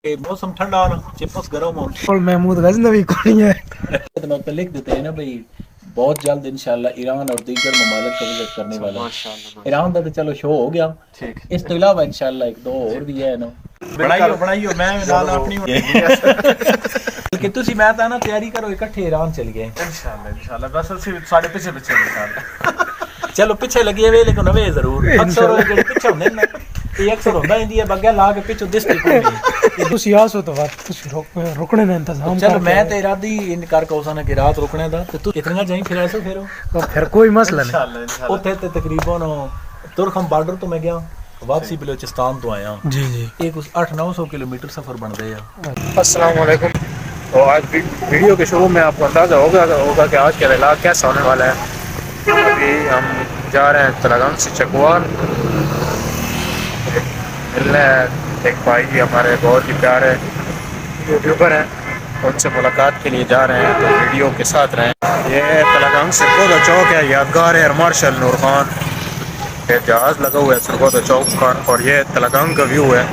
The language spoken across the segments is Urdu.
کہ موسم ٹھنڈا ہونا چپس گرم ہو اور محمود غزنوی کو نہیں ہے تو لکھ دیتے ہیں نا بھائی بہت جلد انشاءاللہ ایران اور دیگر ممالک کا وزٹ کرنے والا ہے۔ ایران کا تو چلو شو ہو گیا، اس تو علاوہ انشاءاللہ ایک دو اور بھی ہے نا بنائیو میں نال اپنی کہ تسی میں تا نا تیاری کرو اکٹھے ایران چل گئے انشاءاللہ بس اسی ساڈے پیچھے انشاءاللہ چلو پیچھے لگے ہوئے لیکن ہوئے ضرور اکثر جڑے پیچھے ہوندے نا یہ اکثر ہوندا ہی ہے بگیا لا کے پیچھے دستی پوندی تسی آسو تو وقت تسی رکنے دا انتظام چلو میں تے ارادی ان کر کے اساں نے کہ رات رکنے دا تے تو اتنا جائیں پھر ایسے پھر کوئی مسئلہ نہیں انشاءاللہ اوتھے تے تقریباً ترکھم بارڈر تو میں گیا واپسی بلوچستان تو آیا جی جی ایک 800-900 کلومیٹر سفر بن گیا۔ السلام علیکم۔ تو آج ویڈیو کے شروع میں آپ کو اندازہ ہوگا کہ آج کے علاقہ کیسا ہونے والا ہے۔ ابھی ہم جا رہے ہیں تلگنگ سے چکوال ملنے ایک بھائی ہمارے بہت ہی پیارے یوٹیوبر ہیں، ان سے ملاقات کے لیے جا رہے ہیں، تو ویڈیو کے ساتھ رہیں۔ یہ تلگنگ سرگودا چوک ہے، یادگار ایئر مارشل نور خان یہ جہاز لگا ہوا ہے سرگودا چوک کا، اور یہ تلگنگ کا ویو ہے۔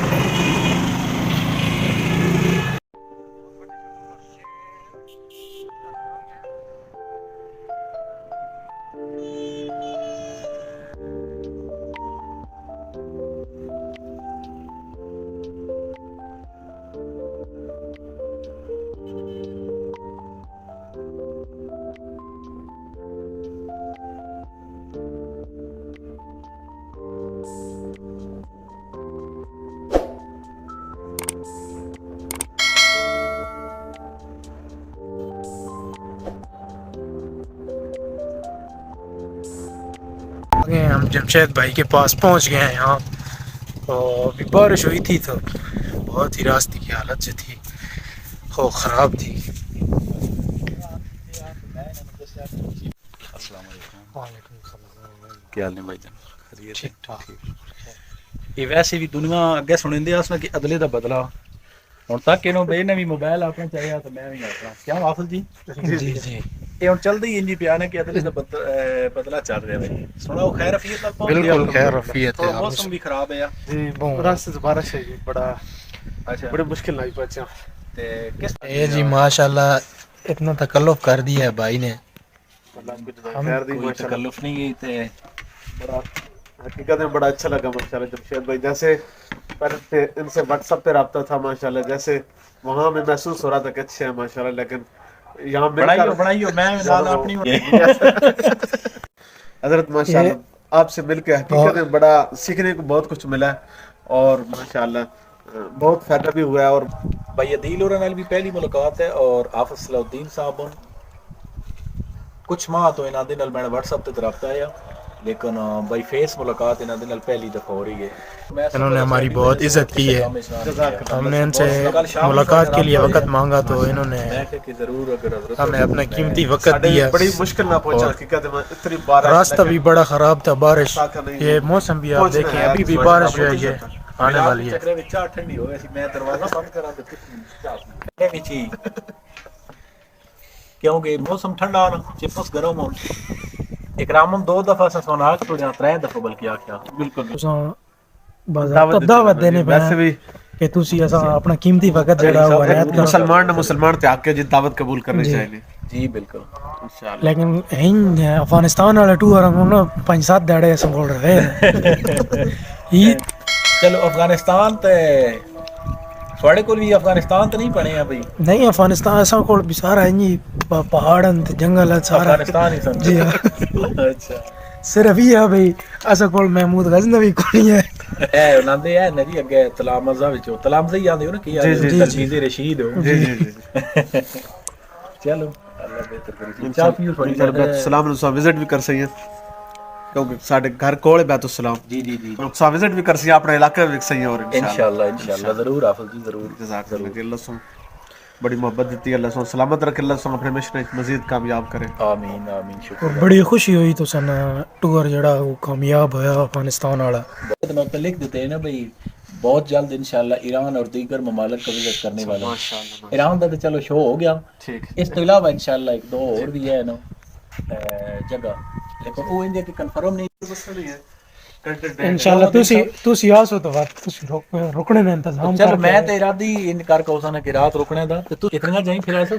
ہم جمشید بھائی کے پاس پہنچ گئے ہیں یہاں، تو ابھی بارش ہوئی تھی تو بہت ہی راستے کی حالت جو تھی وہ خراب تھی۔ السلام علیکم، وعلیکم السلام۔ کیا حال ہے بھائی جان؟ خیریت؟ ٹھیک ٹھاک۔ یہ ویسے بھی دنیا اگے سنندے اس نے کہ عدلے دا بدلہ ہن تک انہوں بے نے بھی موبائل اپنا چاہیا تو میں بھی کرتا کیا حافظ جی جی جی یہ ہن چل دی انجی پیا نے کہ عدلے دا بدلہ چل رہا ہے۔ سناؤ خیر رفیت نال پہنچ گیا؟ بالکل خیر رفیت ہے۔ موسم بھی خراب ہے جی راستے سے بارش ہے جی، بڑا اچھا بڑی مشکل نہیں پہنچا۔ تے کس یہ جی ماشاءاللہ اتنا تکلف کر دیا ہے بھائی نے، اللہ آپ کو ہم خیر دی کوئی ماشاءاللہ۔ تکلف نہیں گئی تے بڑا حقیقت میں بڑا اچھا لگا ماشاءاللہ جمشید بھائی، جیسے پہلے ان سے واٹس ایپ پہ رابطہ تھا ماشاءاللہ، جیسے وہاں میں محسوس ہو رہا تھا کہ اچھے ہیں ماشاءاللہ، لیکن یہاں مل کر بنائیو میں نال اپنی حضرت ماشاءاللہ آپ سے مل کے حقیقت میں بڑا سیکھنے کو بہت کچھ ملا ہے، اور ماشاءاللہ بہت فائدہ بھی ہوا ہے۔ اور بھائی عدیل اور نال بھی پہلی ملاقات ہے، اور حافظ صلاح الدین صاحب کچھ ماہ تو انہاں دے نال میں واٹس ایپ تے رابطہ ہے، لیکن بائی فیس ملاقات انہاں دے نال پہلی دفعہ ہو رہی ہے۔ انہوں نے ہماری بہت عزت کی ہے، جزاک اللہ۔ ہم نے ان سے ملاقات کے لیے وقت مانگا تو انہوں نے ضرور اگر حضرت ہمیں اپنا قیمتی وقت دیا۔ بڑی مشکل نہ پہنچا حقیقت میں، اتنی بارش راستہ بھی بڑا خراب تھا، بارش، یہ موسم بھی آپ دیکھیں ابھی بھی بارش جو ہے یہ آنے والی ہے۔ چاہ ٹھنڈی ہو گئی، میں دروازہ بند کراں تے پیچھے کیونکہ موسم ٹھنڈا ہونا چپس گرم ہو اکرامم 2 دفعہ سوناک تو جہاں 3 دفعہ بلکہ آکھیا بالکل باضابطہ دعوت دینے پہ ویسے بھی کہ تسی ایسا اپنا قیمتی وقت جڑا ہوا عنایت کرو۔ مسلمان نہ مسلمان تے آکے جی دعوت قبول کرنی جی چاہیے جی بالکل انشاءاللہ۔ لیکن ہن افغانستان والے ٹور ہم 5-7 دہڑے ایسے بول رہے ہیں چلو افغانستان تے تھوڑے کو بھی افغانستان تو نہیں پڑے ہیں بھائی؟ نہیں افغانستان ایسا کو بھی سارا ہے پہاڑ جنگل ہے سارا افغانستان ہی سمجھو۔ جی اچھا صرف یہ ہے بھائی ایسا کو محمود غزنوی کو نہیں ہے۔ اے انہاں دے ہے نری اگے تلامزہ وچوں تلامزہ ہی آندے ہو نا کہ تلمیذ رشید ہو۔ جی جی جی چلو اللہ بہتر کرے۔ چاہ پیو تھوڑی بیت السلام نو وزٹ بھی کر سکیں کیونکہ ساڈے گھر کول بیت السلام، جی جی جی سا وزٹ بھی کر سکیں اپنے علاقے میں سکیں، اور انشاءاللہ ضرور حافظ جی ضرور جزاک اللہ کہ اللہ سن بڑی محبت دیتی ہے، اللہ سن سلامت رکھے، اللہ سن اپنے مشن مزید کامیاب کرے۔ آمین آمین اور شکریہ۔ بڑی خوشی ہوئی تو سن ٹور جڑا وہ کامیاب ہویا افغانستان والا۔ بہت لکھ دیتے ہیں نا بھائی بہت جلد انشاءاللہ ایران اور دیگر ممالک کا وزٹ کرنے والا ہے۔ ایران کا تو چلو شو ہو گیا، اس تو علاوہ انشاءاللہ ایک دو اور بھی ہے نا جگہ، لیکن وہ انجے کی کنفرم نہیں ہے۔ انشاءاللہ ਤੁਸੀਂ ਆਸੋ ਤਾਂ ਬਾਅਦ ਤੁਸੀਂ ਰੁਕਣੇ ਦਾ ਇੰਤਜ਼ਾਮ ਚਲ ਮੈਂ ਤੇ ਇਰਾਦੀ ਇਨ ਕਰ ਕੌਸਾ ਨਾ ਕਿ ਰਾਤ ਰੁਕਣੇ ਦਾ ਤੇ ਤੂੰ ਇਤਨਾ ਜਾਈ ਫਿਰ ਐਸੋ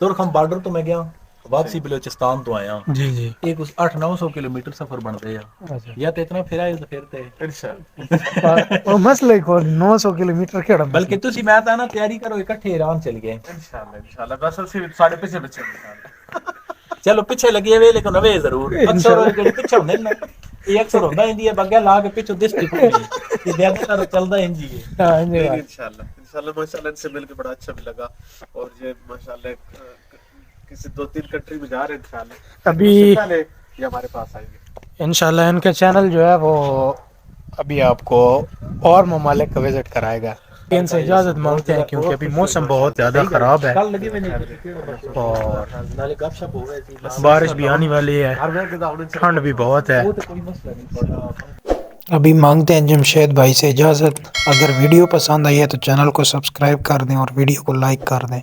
ਤੁਰਖਮ ਬਾਰਡਰ ਤੋਂ ਮੈਂ ਗਿਆ واپسی بلوچستان تو آیا جی جی ایک 800-900 کلومیٹر سفر بنتے ہیں یا تو اتنا پھر آئے تو پھرتے وہ مسئلہ کو 900 کلومیٹر کیڑا بلکہ تسی میں تا نا تیاری کرو اکٹھے ایران چل گئے انشاءاللہ بس اسی ساڑھے پیچھے بچے چلو پیچھے لگے ہوئے لیکن اوے ضرور اکثر جڑے پیچھے ہوندے نا یہ اکثر ہوندا ہندی ہے بگیا لا کے پیچھے دستی پڑی یہ زیادہ تر چلدا ہنجی ہے ہاں انشاءاللہ ماشاءاللہ ان سے مل کے بڑا اچھا بھی لگا اور یہ ماشاءاللہ کسی 2-3 کنٹری میں جا رہے ہیں انشاءاللہ ابھی پہلے یہ ہمارے پاس آئیں گے انشاءاللہ ان کا چینل جو ہے وہ ابھی آپ کو اور ممالک کا وزٹ کرائے گا ان سے اجازت مانگتے ہیں کیونکہ ابھی موسم بہت زیادہ خراب ہے اور بارش بھی آنے والی ہے ٹھنڈ بھی بہت ہے ابھی مانگتے ہیں جمشید بھائی سے اجازت اگر ویڈیو پسند آئی ہے تو چینل کو سبسکرائب کر دیں اور ویڈیو کو لائک کر دیں